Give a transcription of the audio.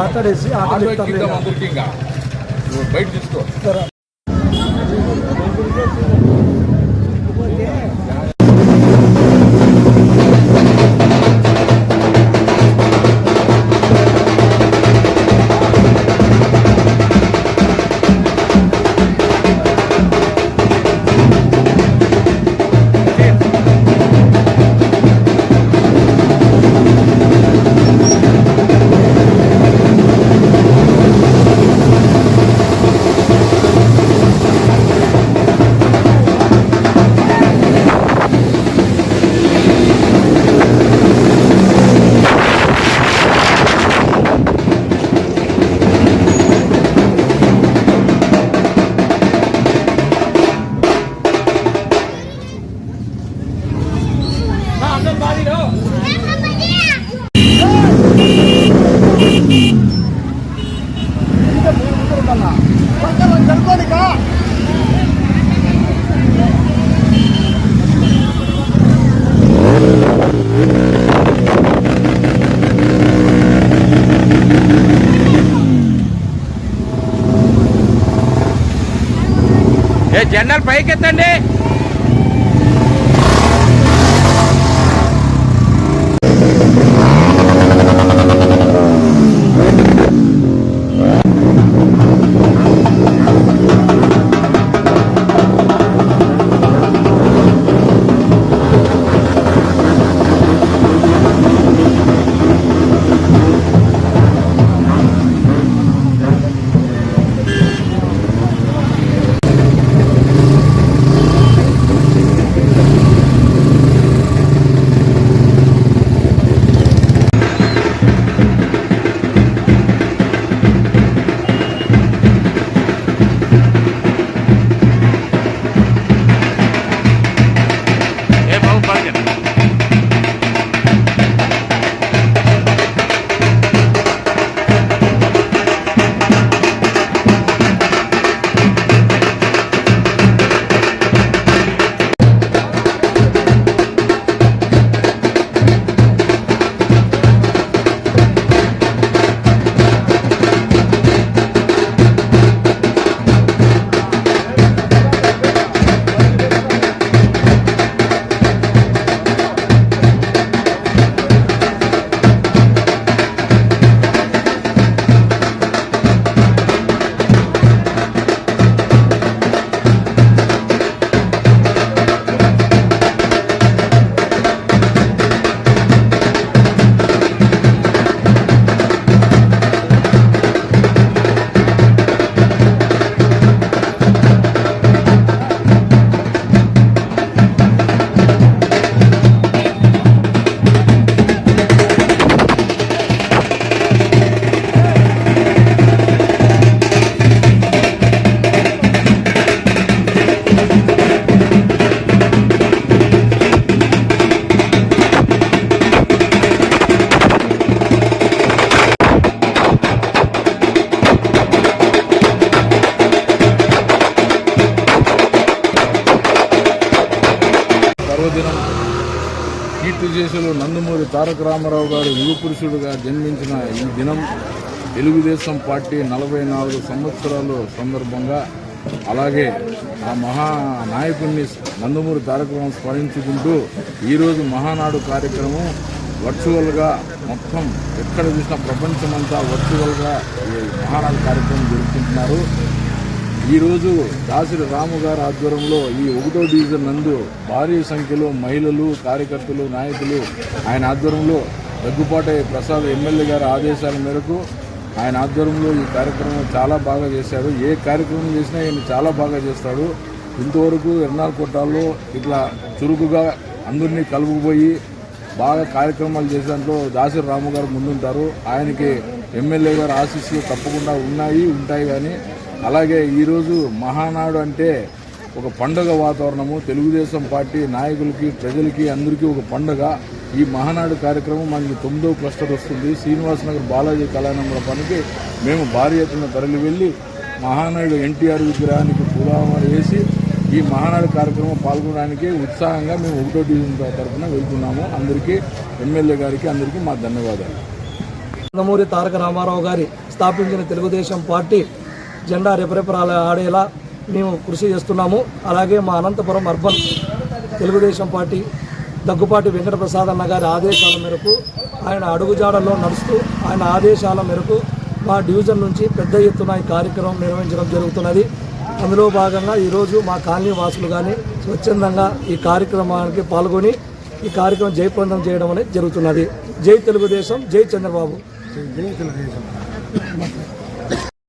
మాట్లాడేసి అందరికీ ఇంకా బయట తీసుకో. జెండాలు పైకెత్తండి. పర్వదినం కీర్తిశేషులు నందమూరి తారక రామారావు గారు యుగ పురుషుడుగా జన్మించిన ఈ దినం తెలుగుదేశం పార్టీ 44 సంవత్సరాలు సందర్భంగా, అలాగే ఆ మహా నాయకుడిని నందమూరి తారక రామారావు స్మరించుకుంటూ ఈరోజు మహానాడు కార్యక్రమం వర్చువల్గా మొత్తం ఎక్కడ చూసినా ప్రపంచమంతా వర్చువల్గా ఈ మహానాడు కార్యక్రమం జరుపుకుంటున్నారు. ఈరోజు దాసిరి రాము గారి ఆధ్వర్యంలో ఈ 1వ డివిజన్ నందు భారీ సంఖ్యలో మహిళలు, కార్యకర్తలు, నాయకులు ఆయన ఆధ్వర్యంలో దగ్గుపాటి ప్రసాద్ ఎమ్మెల్యే గారి ఆదేశాల మేరకు ఆయన ఆధ్వర్యంలో ఈ కార్యక్రమం చాలా బాగా చేశారు. ఏ కార్యక్రమం చేసినా ఆయన చాలా బాగా చేస్తాడు. ఇంతవరకు ఎర్నాలకోటలో ఇట్లా చురుకుగా అందరినీ కలుపుకుపోయి బాగా కార్యక్రమాలు చేసే దాంట్లో దాసిరి రాము గారు ముందుంటారు. ఆయనకి ఎమ్మెల్యే గారు ఆశీస్సులు తప్పకుండా ఉంటాయి. కానీ అలాగే ఈరోజు మహానాడు అంటే ఒక పండుగ వాతావరణము, తెలుగుదేశం పార్టీ నాయకులకి, ప్రజలకి, అందరికీ ఒక పండుగ. ఈ మహానాడు కార్యక్రమం మనకి 9వ క్లస్టర్ వస్తుంది. శ్రీనివాస్ నగర్ బాలాజీ కళామండపానికి మేము భారీ ఎత్తున తరలి వెళ్ళి మహానాడు ఎన్టీఆర్ విగ్రహానికి పూలమాల వేసి ఈ మహానాడు కార్యక్రమం పాల్గొనడానికి ఉత్సాహంగా మేము 1వ డివిజన్ తరఫున వెళ్తున్నాము. అందరికీ ఎమ్మెల్యే గారికి అందరికీ మా ధన్యవాదాలు. నందమూరి తారక రామారావు గారి స్థాపించిన తెలుగుదేశం పార్టీ జెండా రెపరెపరాలు ఆడేలా మేము కృషి చేస్తున్నాము. అలాగే మా అనంతపురం అర్బన్ తెలుగుదేశం పార్టీ దగ్గుపాటి వెంకటప్రసాద్ అన్న గారి ఆదేశాల మేరకు, ఆయన అడుగుజాడల్లో నడుస్తూ ఆయన ఆదేశాల మేరకు మా డివిజన్ నుంచి పెద్ద ఎత్తున ఈ కార్యక్రమం నిర్వహించడం జరుగుతున్నది. అందులో భాగంగా ఈరోజు మా కాలనీ వాసులు కానీ స్వచ్ఛందంగా ఈ కార్యక్రమానికి పాల్గొని ఈ కార్యక్రమం జయప్రదం చేయడం అనేది జరుగుతున్నది. జై తెలుగుదేశం, జై చంద్రబాబు. జై తెలుగుదేశం.